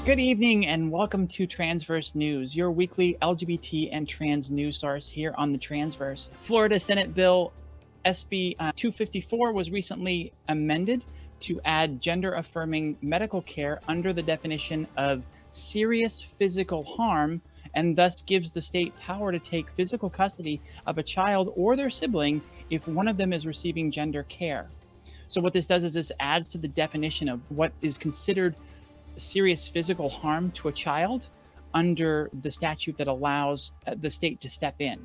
Good evening and welcome to Transverse News, your weekly LGBT and trans news source here on the Transverse. Florida Senate Bill SB 254 was recently amended to add gender-affirming medical care under the definition of serious physical harm, and thus gives the state power to take physical custody of a child or their sibling if one of them is receiving gender care. So what this does is this adds to the definition of what is considered serious physical harm to a child under the statute that allows the state to step in.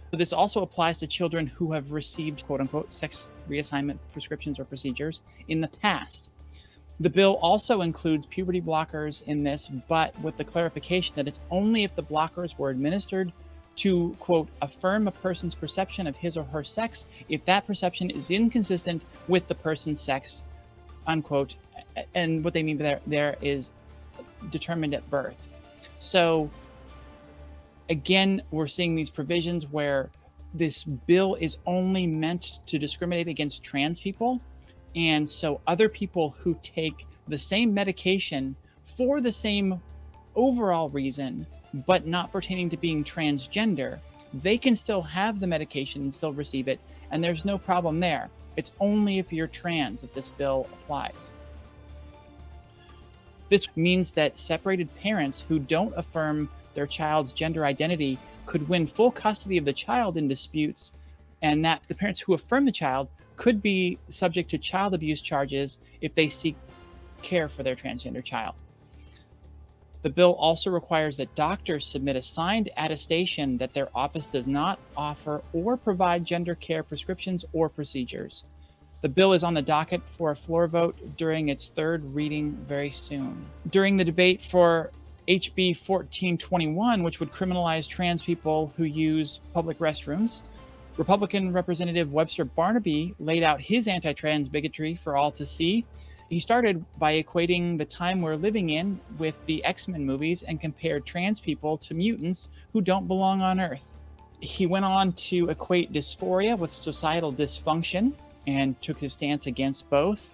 This also applies to children who have received quote unquote sex reassignment prescriptions or procedures in the past. The bill also includes puberty blockers in this, but with the clarification that it's only if the blockers were administered to, quote, affirm a person's perception of his or her sex if that perception is inconsistent with the person's sex, unquote. And what they mean by there is determined at birth. So again, we're seeing these provisions where this bill is only meant to discriminate against trans people. And so other people who take the same medication for the same overall reason, but not pertaining to being transgender, they can still have the medication and still receive it. And there's no problem there. It's only if you're trans that this bill applies. This means that separated parents who don't affirm their child's gender identity could win full custody of the child in disputes, and that the parents who affirm the child could be subject to child abuse charges if they seek care for their transgender child. The bill also requires that doctors submit a signed attestation that their office does not offer or provide gender care prescriptions or procedures. The bill is on the docket for a floor vote during its third reading very soon. During the debate for HB 1421, which would criminalize trans people who use public restrooms, Republican Representative Webster Barnaby laid out his anti-trans bigotry for all to see. He started by equating the time we're living in with the X-Men movies and compared trans people to mutants who don't belong on Earth. He went on to equate dysphoria with societal dysfunction and took his stance against both,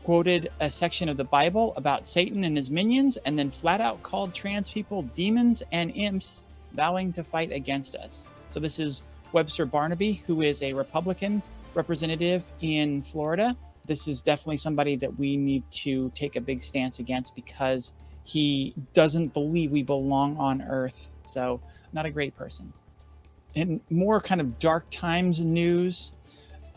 quoted a section of the Bible about Satan and his minions, and then flat out called trans people demons and imps vowing to fight against us. So this is Webster Barnaby, who is a Republican representative in Florida. This is definitely somebody that we need to take a big stance against because he doesn't believe we belong on Earth. So not a great person. In more kind of dark times news,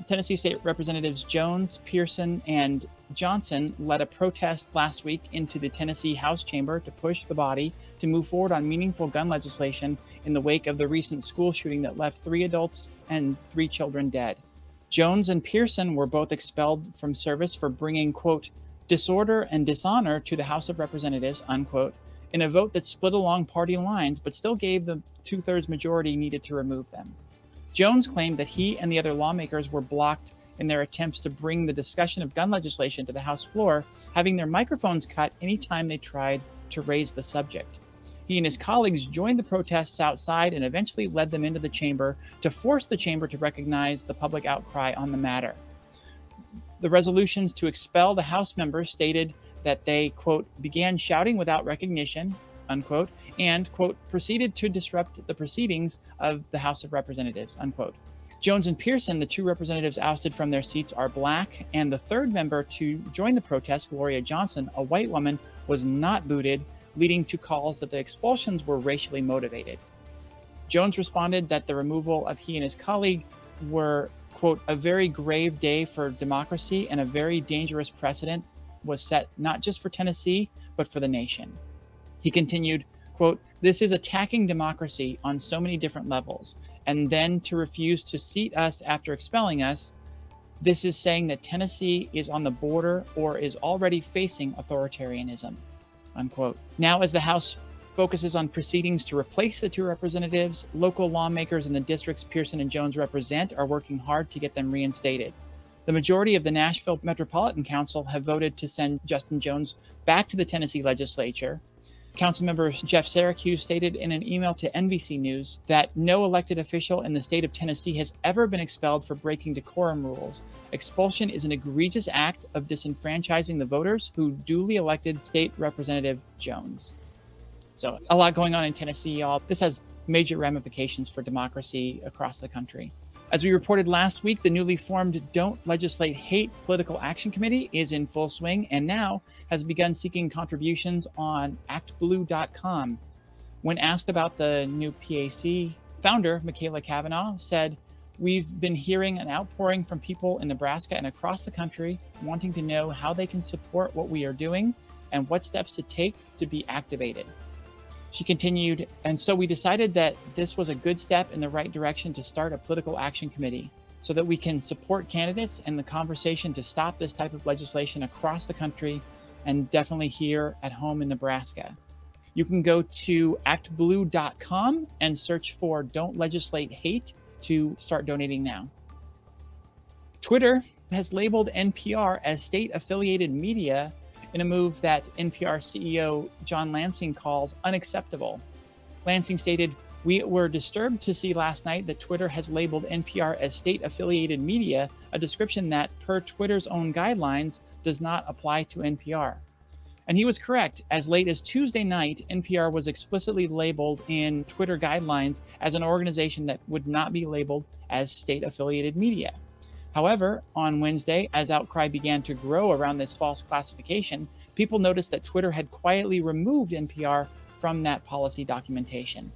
Tennessee State Representatives Jones, Pearson, and Johnson led a protest last week into the Tennessee House chamber to push the body to move forward on meaningful gun legislation in the wake of the recent school shooting that left 3 adults and 3 children dead. Jones and Pearson were both expelled from service for bringing, quote, disorder and dishonor to the House of Representatives, unquote, in a vote that split along party lines but still gave the 2/3 majority needed to remove them. Jones claimed that he and the other lawmakers were blocked in their attempts to bring the discussion of gun legislation to the House floor, having their microphones cut anytime they tried to raise the subject. He and his colleagues joined the protests outside and eventually led them into the chamber to force the chamber to recognize the public outcry on the matter. The resolutions to expel the House members stated that they, quote, began shouting without recognition, unquote, and, quote, proceeded to disrupt the proceedings of the House of Representatives, unquote. Jones and Pearson, the 2 representatives ousted from their seats, are black, and the 3rd member to join the protest, Gloria Johnson, a white woman, was not booted, leading to calls that the expulsions were racially motivated. Jones responded that the removal of he and his colleague were, quote, a very grave day for democracy and a very dangerous precedent was set not just for Tennessee, but for the nation. He continued, quote, this is attacking democracy on so many different levels, and then to refuse to seat us after expelling us, this is saying that Tennessee is on the border or is already facing authoritarianism, unquote. Now, as the House focuses on proceedings to replace the 2 representatives, local lawmakers in the districts Pearson and Jones represent are working hard to get them reinstated. The majority of the Nashville Metropolitan Council have voted to send Justin Jones back to the Tennessee legislature. Councilmember Jeff Syracuse stated in an email to NBC News that no elected official in the state of Tennessee has ever been expelled for breaking decorum rules. Expulsion is an egregious act of disenfranchising the voters who duly elected State Representative Jones. So a lot going on in Tennessee, y'all. This has major ramifications for democracy across the country. As we reported last week, the newly formed Don't Legislate Hate Political Action Committee is in full swing and now has begun seeking contributions on actblue.com. When asked about the new PAC, founder Michaela Cavanaugh said, "We've been hearing an outpouring from people in Nebraska and across the country wanting to know how they can support what we are doing and what steps to take to be activated." She continued, "And so we decided that this was a good step in the right direction to start a political action committee so that we can support candidates and the conversation to stop this type of legislation across the country and definitely here at home in Nebraska." You can go to actblue.com and search for Don't Legislate Hate to start donating now. Twitter has labeled NPR as state-affiliated media in a move that NPR CEO John Lansing calls unacceptable. Lansing stated, "We were disturbed to see last night that Twitter has labeled NPR as state-affiliated media, a description that, per Twitter's own guidelines, does not apply to NPR." And he was correct. As late as Tuesday night, NPR was explicitly labeled in Twitter guidelines as an organization that would not be labeled as state-affiliated media. However, on Wednesday, as outcry began to grow around this false classification, people noticed that Twitter had quietly removed NPR from that policy documentation.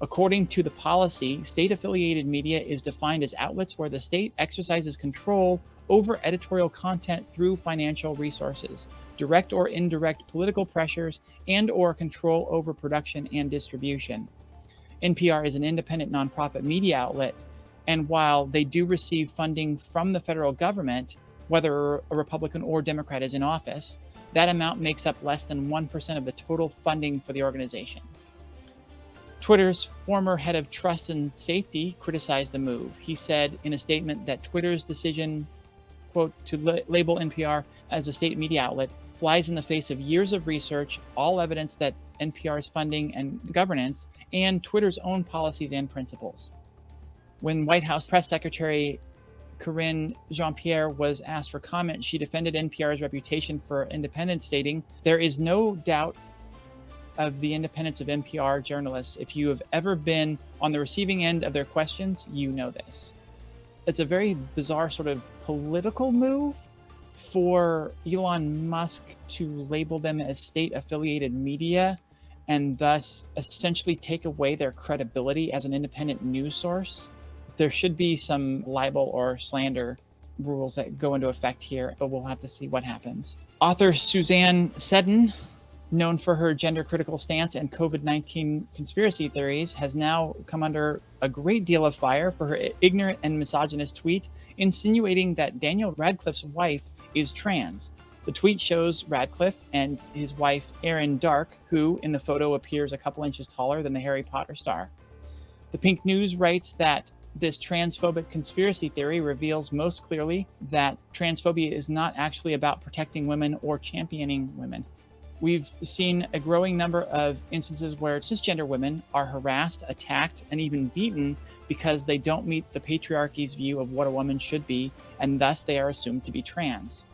According to the policy, state-affiliated media is defined as outlets where the state exercises control over editorial content through financial resources, direct or indirect political pressures, and/or control over production and distribution. NPR is an independent nonprofit media outlet, and while they do receive funding from the federal government, whether a Republican or Democrat is in office, that amount makes up less than 1% of the total funding for the organization. Twitter's former head of trust and safety criticized the move. He said in a statement that Twitter's decision, quote, to label NPR as a state media outlet flies in the face of years of research, all evidence that NPR's funding and governance, and Twitter's own policies and principles. When White House Press Secretary Karine Jean-Pierre was asked for comment, she defended NPR's reputation for independence, stating, "There is no doubt of the independence of NPR journalists. If you have ever been on the receiving end of their questions, you know this." It's a very bizarre sort of political move for Elon Musk to label them as state-affiliated media and thus essentially take away their credibility as an independent news source. There should be some libel or slander rules that go into effect here, but we'll have to see what happens. Author Suzanne Seddon, known for her gender-critical stance and COVID-19 conspiracy theories, has now come under a great deal of fire for her ignorant and misogynist tweet insinuating that Daniel Radcliffe's wife is trans. The tweet shows Radcliffe and his wife, Erin Dark, who in the photo appears a couple inches taller than the Harry Potter star. The Pink News writes that this transphobic conspiracy theory reveals most clearly that transphobia is not actually about protecting women or championing women. We've seen a growing number of instances where cisgender women are harassed, attacked, and even beaten because they don't meet the patriarchy's view of what a woman should be, and thus they are assumed to be trans.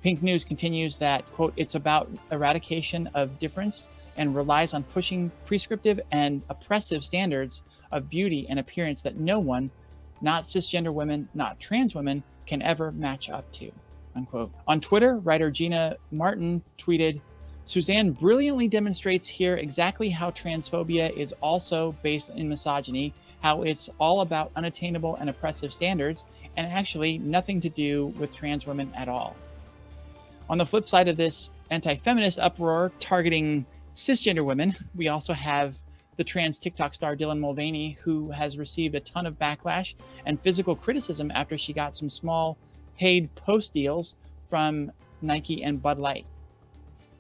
Pink News continues that, quote, "It's about eradication of difference and relies on pushing prescriptive and oppressive standards of beauty and appearance that no one, not cisgender women, not trans women, can ever match up to," unquote. On Twitter, writer Gina Martin tweeted, "Suzanne brilliantly demonstrates here exactly how transphobia is also based in misogyny, how it's all about unattainable and oppressive standards, and actually nothing to do with trans women at all." On the flip side of this anti-feminist uproar targeting cisgender women, we also have the trans TikTok star Dylan Mulvaney, who has received a ton of backlash and physical criticism after she got some small paid post deals from Nike and Bud Light.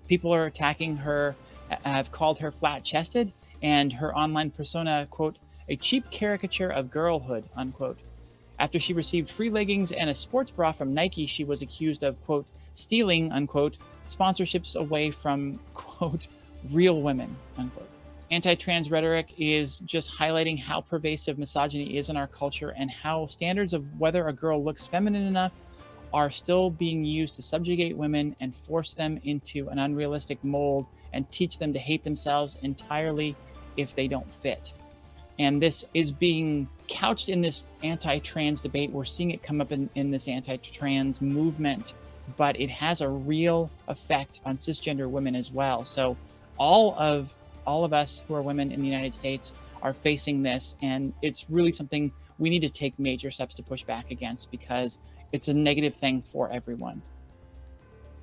People are attacking her, have called her flat-chested, and her online persona, quote, "a cheap caricature of girlhood," unquote. After she received free leggings and a sports bra from Nike, she was accused of, quote, "stealing," unquote, sponsorships away from, quote, real women, unquote. Anti-trans rhetoric is just highlighting how pervasive misogyny is in our culture and how standards of whether a girl looks feminine enough are still being used to subjugate women and force them into an unrealistic mold and teach them to hate themselves entirely if they don't fit. And this is being couched in this anti-trans debate. We're seeing it come up in this anti-trans movement, but it has a real effect on cisgender women as well. So all of us who are women in the United States are facing this, and it's really something we need to take major steps to push back against because it's a negative thing for everyone.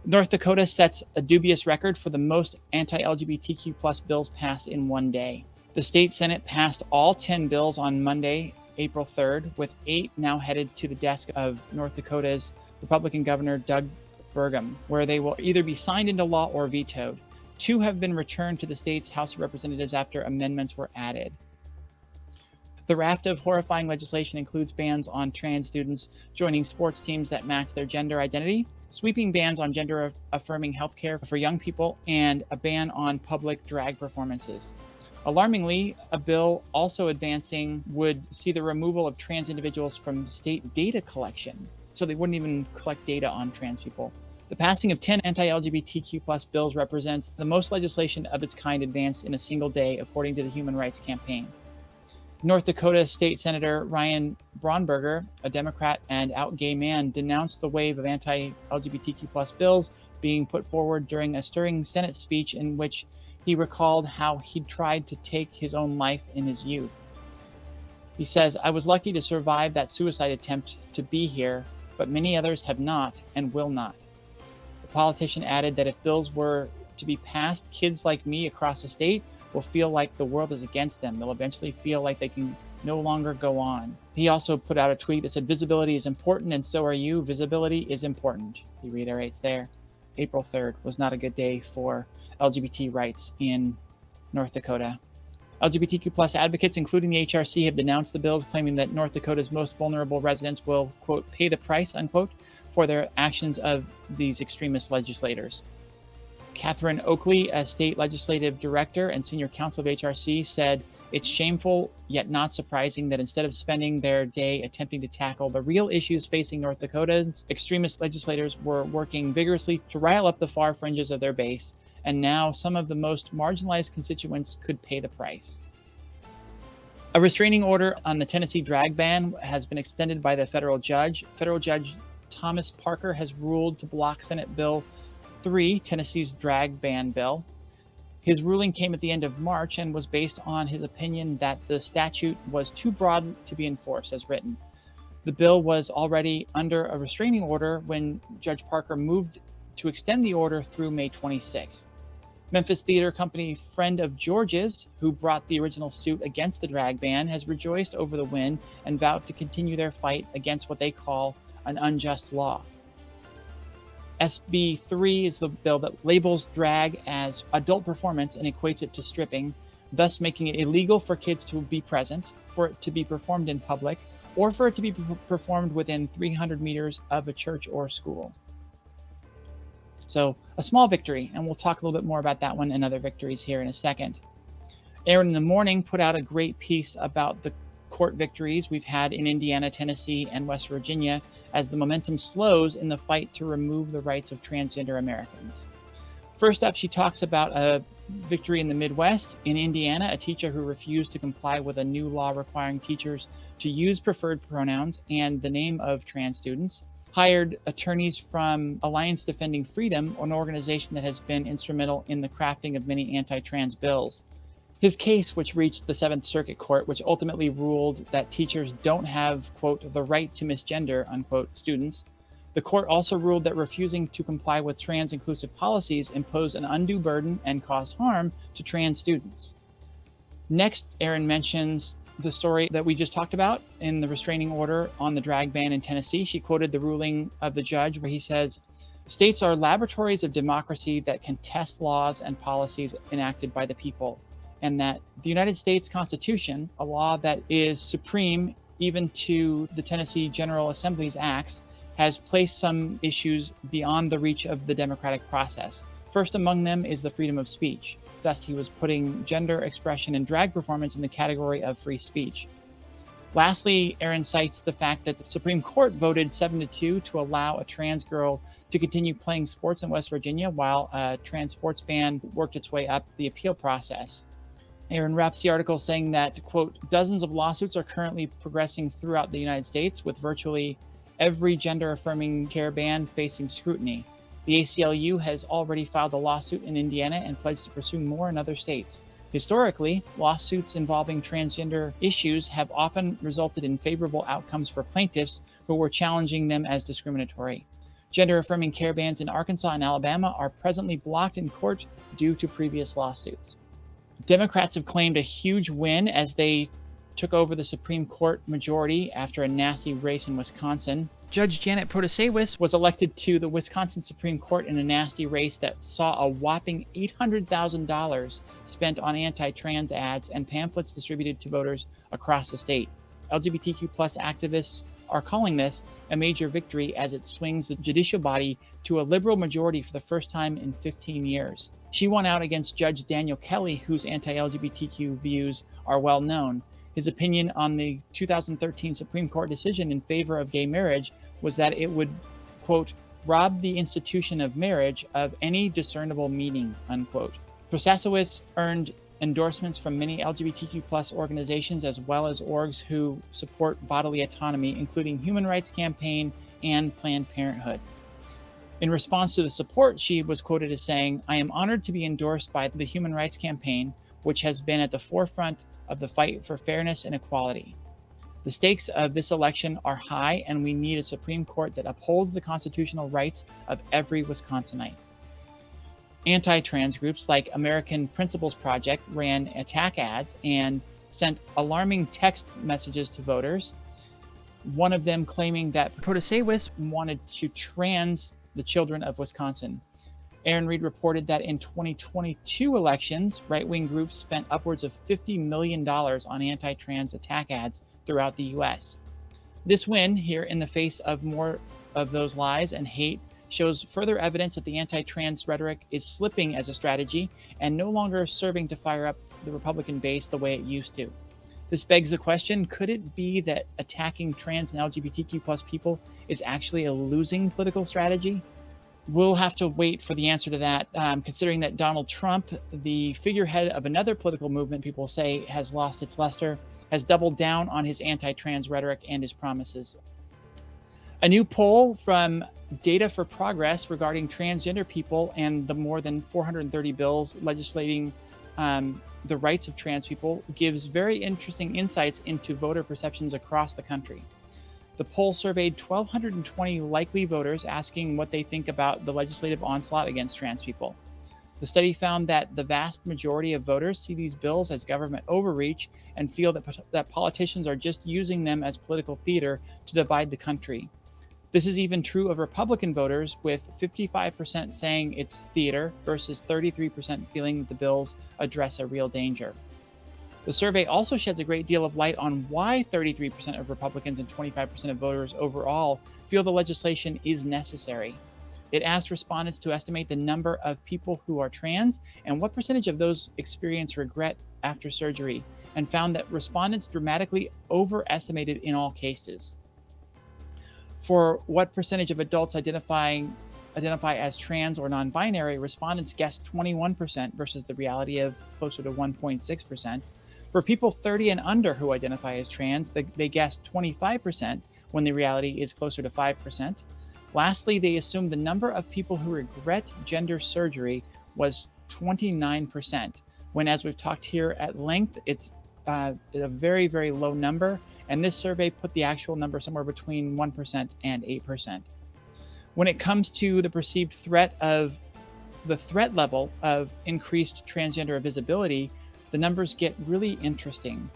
North Dakota sets a dubious record for the most anti-LGBTQ plus bills passed in one day. The state Senate passed all 10 bills on Monday, April 3rd, with 8 now headed to the desk of North Dakota's Republican Governor Doug Burgum, where they will either be signed into law or vetoed. 2 have been returned to the state's House of Representatives after amendments were added. The raft of horrifying legislation includes bans on trans students joining sports teams that match their gender identity, sweeping bans on gender-affirming healthcare for young people, and a ban on public drag performances. Alarmingly, a bill also advancing would see the removal of trans individuals from state data collection, so they wouldn't even collect data on trans people. The passing of 10 anti-LGBTQ plus bills represents the most legislation of its kind advanced in a single day, according to the Human Rights Campaign. North Dakota State Senator Ryan Braunberger, a Democrat and out gay man, denounced the wave of anti-LGBTQ plus bills being put forward during a stirring Senate speech in which he recalled how he'd tried to take his own life in his youth. He says, "I was lucky to survive that suicide attempt to be here, but many others have not and will not." The politician added that if bills were to be passed, kids like me across the state will feel like the world is against them. They'll eventually feel like they can no longer go on. He also put out a tweet that said, "Visibility is important and so are you. Visibility is important." He reiterates there. April 3rd was not a good day for LGBT rights in North Dakota. LGBTQ plus advocates, including the HRC, have denounced the bills, claiming that North Dakota's most vulnerable residents will, quote, pay the price, unquote, for their actions of these extremist legislators. Catherine Oakley, a state legislative director and senior counsel of HRC, said, "It's shameful, yet not surprising, that instead of spending their day attempting to tackle the real issues facing North Dakota's extremist legislators were working vigorously to rile up the far fringes of their base, and now some of the most marginalized constituents could pay the price." A restraining order on the Tennessee drag ban has been extended by the federal judge. Federal Judge Thomas Parker has ruled to block Senate Bill 3, Tennessee's drag ban bill. His ruling came at the end of March and was based on his opinion that the statute was too broad to be enforced as written. The bill was already under a restraining order when Judge Parker moved to extend the order through May 26th. Memphis theater company Friend of George's, who brought the original suit against the drag ban, has rejoiced over the win and vowed to continue their fight against what they call an unjust law. SB 3 is the bill that labels drag as adult performance and equates it to stripping, thus making it illegal for kids to be present, for it to be performed in public, or for it to be performed within 300 meters of a church or school. So a small victory, and we'll talk a little bit more about that one and other victories here in a second. Aaron in the Morning put out a great piece about the court victories we've had in Indiana, Tennessee, and West Virginia as the momentum slows in the fight to remove the rights of transgender Americans. First up, she talks about a victory in the Midwest. In Indiana, a teacher who refused to comply with a new law requiring teachers to use preferred pronouns and the name of trans students hired attorneys from Alliance Defending Freedom, an organization that has been instrumental in the crafting of many anti-trans bills. His case, which reached the Seventh Circuit Court, which ultimately ruled that teachers don't have, quote, the right to misgender, unquote, students. The court also ruled that refusing to comply with trans-inclusive policies imposed an undue burden and caused harm to trans students. Next, Aaron mentions the story that we just talked about in the restraining order on the drag ban in Tennessee. She quoted the ruling of the judge where he says, "States are laboratories of democracy that can test laws and policies enacted by the people, and that the United States Constitution, a law that is supreme even to the Tennessee General Assembly's acts, has placed some issues beyond the reach of the democratic process. First among them is the freedom of speech. Thus, he was putting gender expression and drag performance in the category of free speech. Lastly, Aaron cites the fact that the Supreme Court voted 7-2 to allow a trans girl to continue playing sports in West Virginia while a trans sports ban worked its way up the appeal process. Aaron wraps the article saying that, quote, dozens of lawsuits are currently progressing throughout the United States, with virtually every gender-affirming care ban facing scrutiny. The ACLU has already filed a lawsuit in Indiana and pledged to pursue more in other states. Historically, lawsuits involving transgender issues have often resulted in favorable outcomes for plaintiffs who were challenging them as discriminatory. Gender-affirming care bans in Arkansas and Alabama are presently blocked in court due to previous lawsuits. Democrats have claimed a huge win as they took over the Supreme Court majority after a nasty race in Wisconsin. Judge Janet Protasewicz was elected to the Wisconsin Supreme Court in a nasty race that saw a whopping $800,000 spent on anti-trans ads and pamphlets distributed to voters across the state. LGBTQ plus activists are calling this a major victory as it swings the judicial body to a liberal majority for the first time in 15 years. She won out against Judge Daniel Kelly, whose anti-LGBTQ views are well known. His opinion on the 2013 Supreme Court decision in favor of gay marriage was that it would, quote, rob the institution of marriage of any discernible meaning, unquote. Protasewicz earned endorsements from many LGBTQ plus organizations as well as orgs who support bodily autonomy, including Human Rights Campaign and Planned Parenthood. In response to the support, she was quoted as saying, "I am honored to be endorsed by the Human Rights Campaign, which has been at the forefront of the fight for fairness and equality. The stakes of this election are high, and we need a Supreme Court that upholds the constitutional rights of every Wisconsinite." Anti-trans groups like American Principles Project ran attack ads and sent alarming text messages to voters, one of them claiming that Protasewicz wanted to trans the children of Wisconsin. Aaron Reed reported that in 2022 elections, right-wing groups spent upwards of $50 million on anti-trans attack ads throughout the U.S. This win, here in the face of more of those lies and hate, shows further evidence that the anti-trans rhetoric is slipping as a strategy and no longer serving to fire up the Republican base the way it used to. This begs the question, could it be that attacking trans and LGBTQ plus people is actually a losing political strategy? We'll have to wait for the answer to that, considering that Donald Trump, the figurehead of another political movement people say has lost its luster, has doubled down on his anti-trans rhetoric and his promises. A new poll from Data for Progress regarding transgender people and the more than 430 bills legislating the rights of trans people gives very interesting insights into voter perceptions across the country. The poll surveyed 1,220 likely voters asking what they think about the legislative onslaught against trans people. The study found that the vast majority of voters see these bills as government overreach and feel that politicians are just using them as political theater to divide the country. This is even true of Republican voters, with 55% saying it's theater versus 33% feeling that the bills address a real danger. The survey also sheds a great deal of light on why 33% of Republicans and 25% of voters overall feel the legislation is necessary. It asked respondents to estimate the number of people who are trans and what percentage of those experience regret after surgery, and found that respondents dramatically overestimated in all cases. For what percentage of adults identify as trans or non-binary, respondents guessed 21% versus the reality of closer to 1.6%. For people 30 and under who identify as trans, they guessed 25% when the reality is closer to 5%. Lastly, they assumed the number of people who regret gender surgery was 29%, when, as we've talked here at length, it's a very, very low number, and this survey put the actual number somewhere between 1% and 8%. When it comes to the perceived threat level of increased transgender visibility, the numbers get really interesting.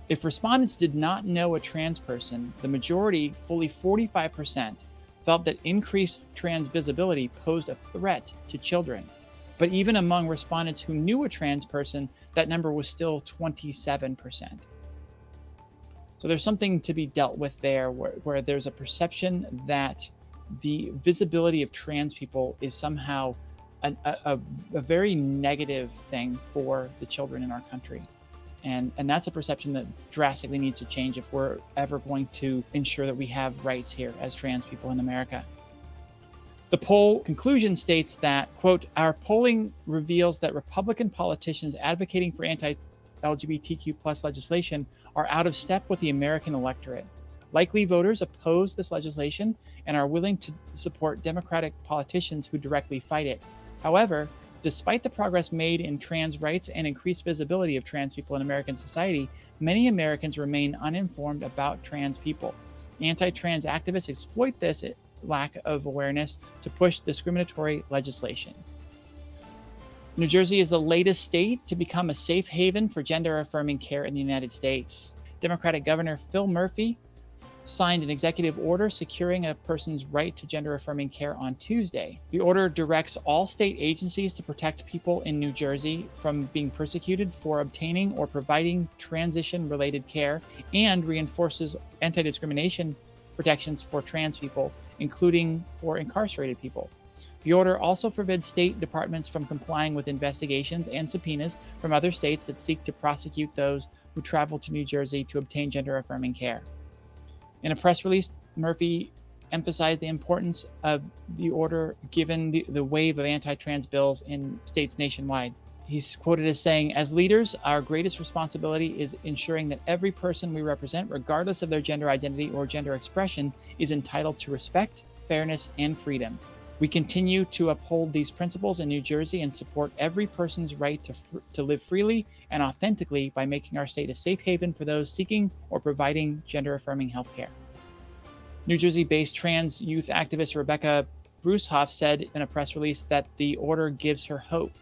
If respondents did not know a trans person, the majority, fully 45%, felt that increased trans visibility posed a threat to children. But even among respondents who knew a trans person, that number was still 27%. So there's something to be dealt with there, where there's a perception that the visibility of trans people is somehow a very negative thing for the children in our country. And that's a perception that drastically needs to change if we're ever going to ensure that we have rights here as trans people in America. The poll conclusion states that, quote, our polling reveals that Republican politicians advocating for anti-LGBTQ plus legislation are out of step with the American electorate. Likely voters oppose this legislation and are willing to support Democratic politicians who directly fight it. However, despite the progress made in trans rights and increased visibility of trans people in American society, many Americans remain uninformed about trans people. Anti-trans activists exploit this lack of awareness to push discriminatory legislation. New Jersey is the latest state to become a safe haven for gender-affirming care in the United States. Democratic Governor Phil Murphy signed an executive order securing a person's right to gender-affirming care on Tuesday. The order directs all state agencies to protect people in New Jersey from being persecuted for obtaining or providing transition-related care and reinforces anti-discrimination protections for trans people, including for incarcerated people. The order also forbids state departments from complying with investigations and subpoenas from other states that seek to prosecute those who travel to New Jersey to obtain gender-affirming care. In a press release, Murphy emphasized the importance of the order given the wave of anti-trans bills in states nationwide. He's quoted as saying, as leaders, our greatest responsibility is ensuring that every person we represent, regardless of their gender identity or gender expression, is entitled to respect, fairness, and freedom. We continue to uphold these principles in New Jersey and support every person's right to live freely and authentically by making our state a safe haven for those seeking or providing gender-affirming healthcare. New Jersey-based trans youth activist Rebecca Brucehoff said in a press release that the order gives her hope.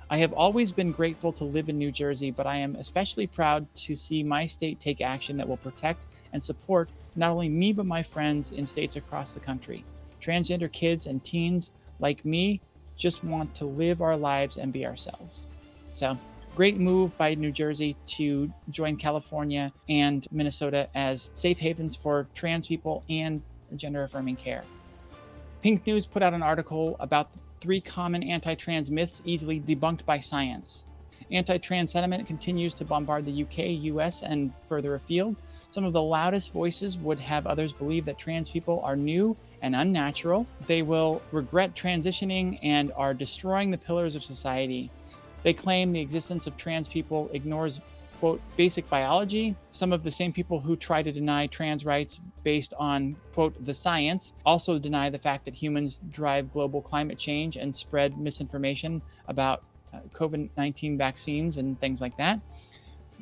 I have always been grateful to live in New Jersey, but I am especially proud to see my state take action that will protect and support not only me but my friends in states across the country. Transgender kids and teens like me just want to live our lives and be ourselves. So, great move by New Jersey to join California and Minnesota as safe havens for trans people and gender-affirming care. Pink News put out an article about the 3 common anti-trans myths easily debunked by science. Anti-trans sentiment continues to bombard the UK, US, and further afield. Some of the loudest voices would have others believe that trans people are new and unnatural. They will regret transitioning and are destroying the pillars of society. They claim the existence of trans people ignores, quote, basic biology. Some of the same people who try to deny trans rights based on, quote, the science also deny the fact that humans drive global climate change and spread misinformation about COVID-19 vaccines and things like that.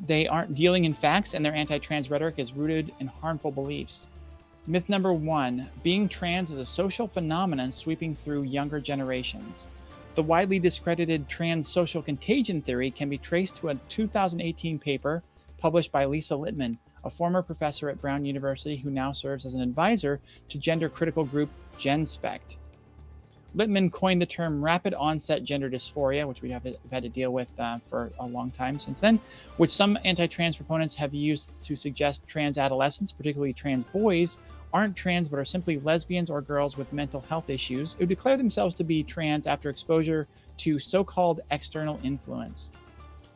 They aren't dealing in facts, and their anti-trans rhetoric is rooted in harmful beliefs. Myth number 1, being trans is a social phenomenon sweeping through younger generations. The widely discredited trans social contagion theory can be traced to a 2018 paper published by Lisa Littman, a former professor at Brown University who now serves as an advisor to gender critical group GenSpect. Littman coined the term rapid onset gender dysphoria, which we have had to deal with for a long time since then, which some anti-trans proponents have used to suggest trans adolescents, particularly trans boys, aren't trans but are simply lesbians or girls with mental health issues who declare themselves to be trans after exposure to so-called external influence.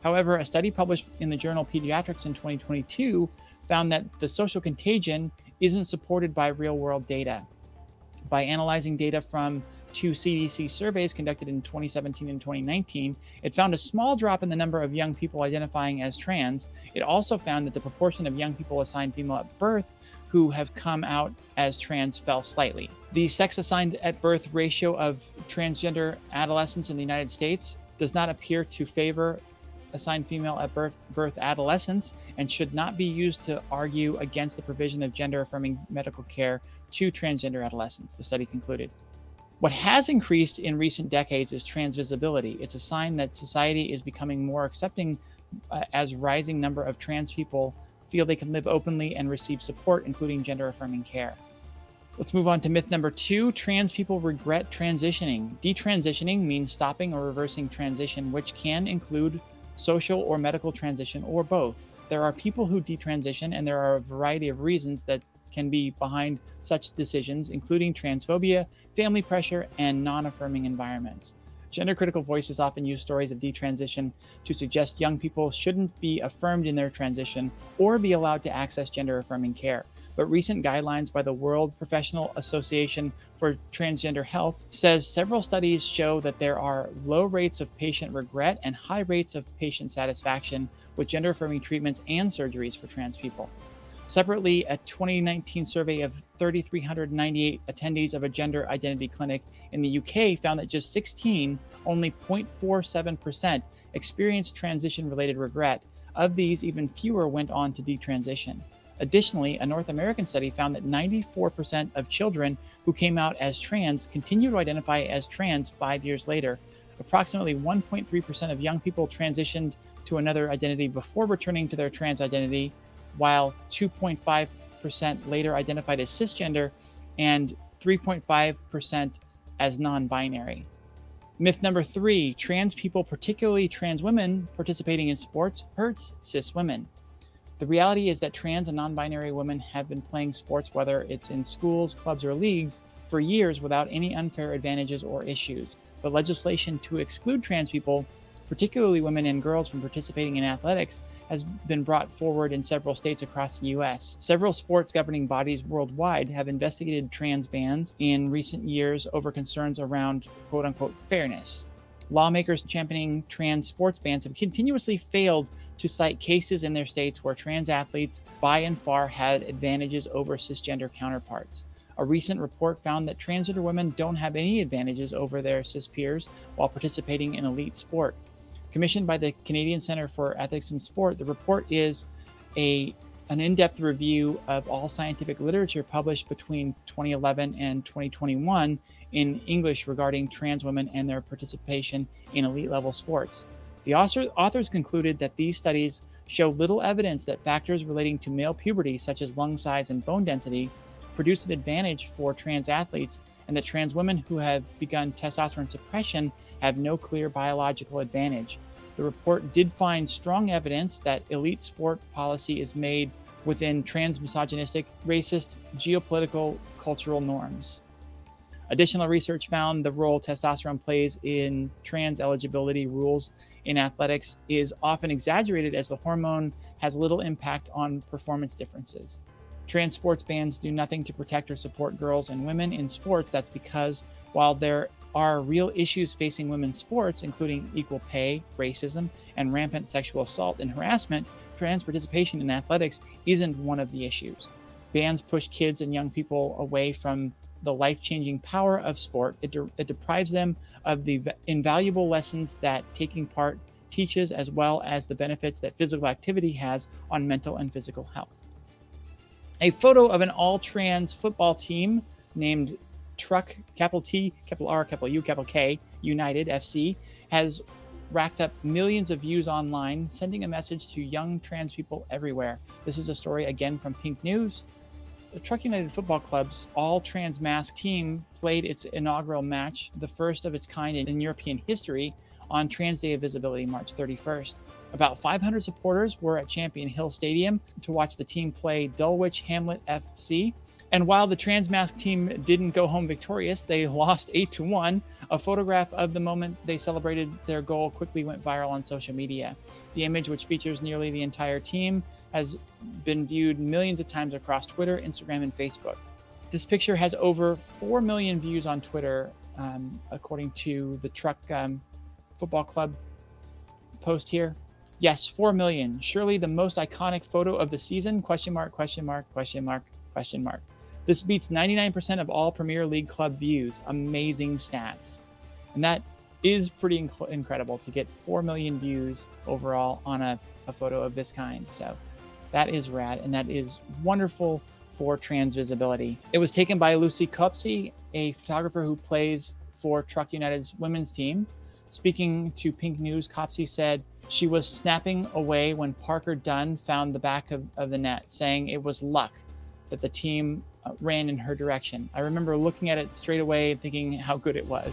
However, a study published in the journal Pediatrics in 2022 found that the social contagion isn't supported by real-world data. By analyzing data from 2 CDC surveys conducted in 2017 and 2019, it found a small drop in the number of young people identifying as trans. It also found that the proportion of young people assigned female at birth who have come out as trans fell slightly. The sex assigned at birth ratio of transgender adolescents in the United States does not appear to favor assigned female at birth adolescents and should not be used to argue against the provision of gender-affirming medical care to transgender adolescents, the study concluded. What has increased in recent decades is trans visibility. It's a sign that society is becoming more accepting as a rising number of trans people feel they can live openly and receive support, including gender-affirming care. Let's move on to myth number 2. Trans people regret transitioning. Detransitioning means stopping or reversing transition, which can include social or medical transition or both. There are people who detransition, and there are a variety of reasons that can be behind such decisions, including transphobia, family pressure, and non-affirming environments. Gender critical voices often use stories of detransition to suggest young people shouldn't be affirmed in their transition or be allowed to access gender affirming care. But recent guidelines by the World Professional Association for Transgender Health says several studies show that there are low rates of patient regret and high rates of patient satisfaction with gender affirming treatments and surgeries for trans people. Separately, a 2019 survey of 3,398 attendees of a gender identity clinic in the UK found that just 16, only 0.47%, experienced transition related regret. Of these, even fewer went on to detransition. Additionally, a North American study found that 94% of children who came out as trans continue to identify as trans 5 years later. Approximately 1.3% of young people transitioned to another identity before returning to their trans identity, while 2.5% later identified as cisgender and 3.5% as non binary. Myth number 3: trans people, particularly trans women, participating in sports hurts cis women. The reality is that trans and non binary women have been playing sports, whether it's in schools, clubs, or leagues, for years without any unfair advantages or issues. But legislation to exclude trans people, particularly women and girls, from participating in athletics has been brought forward in several states across the US. Several sports governing bodies worldwide have investigated trans bans in recent years over concerns around quote unquote fairness. Lawmakers championing trans sports bans have continuously failed to cite cases in their states where trans athletes by and far had advantages over cisgender counterparts. A recent report found that transgender women don't have any advantages over their cis peers while participating in elite sport. Commissioned by the Canadian Centre for Ethics in Sport, the report is an in-depth review of all scientific literature published between 2011 and 2021 in English regarding trans women and their participation in elite-level sports. The authors concluded that these studies show little evidence that factors relating to male puberty, such as lung size and bone density, produce an advantage for trans athletes, and that trans women who have begun testosterone suppression have no clear biological advantage. The report did find strong evidence that elite sport policy is made within trans misogynistic, racist, geopolitical, cultural norms. Additional research found the role testosterone plays in trans eligibility rules in athletics is often exaggerated, as the hormone has little impact on performance differences. Trans sports bans do nothing to protect or support girls and women in sports. That's because while there are real issues facing women's sports, including equal pay, racism, and rampant sexual assault and harassment, trans participation in athletics isn't one of the issues. Bans push kids and young people away from the life-changing power of sport. It deprives them of the invaluable lessons that taking part teaches, as well as the benefits that physical activity has on mental and physical health. A photo of an all-trans football team named Truck, capital T, capital R, capital U, capital K, United FC, has racked up millions of views online, sending a message to young trans people everywhere. This is a story again from Pink News. The Truck United Football Club's all-trans masked team played its inaugural match, the first of its kind in European history, on Trans Day of Visibility, March 31st. About 500 supporters were at Champion Hill Stadium to watch the team play Dulwich Hamlet FC. And while the trans masked team didn't go home victorious, they lost 8-1. A photograph of the moment they celebrated their goal quickly went viral on social media. The image, which features nearly the entire team, has been viewed millions of times across Twitter, Instagram, and Facebook. This picture has over 4 million views on Twitter, according to the Truck Football Club post here. Yes, 4 million. Surely the most iconic photo of the season? Question mark, question mark, question mark, question mark. This beats 99% of all Premier League club views. Amazing stats. And that is pretty incredible to get 4 million views overall on a photo of this kind. So that is rad, and that is wonderful for trans visibility. It was taken by Lucy Copsey, a photographer who plays for Truck United's women's team. Speaking to Pink News, Copsey said she was snapping away when Parker Dunn found the back of the net, saying it was luck that the team ran in her direction. I remember looking at it straight away and thinking how good it was.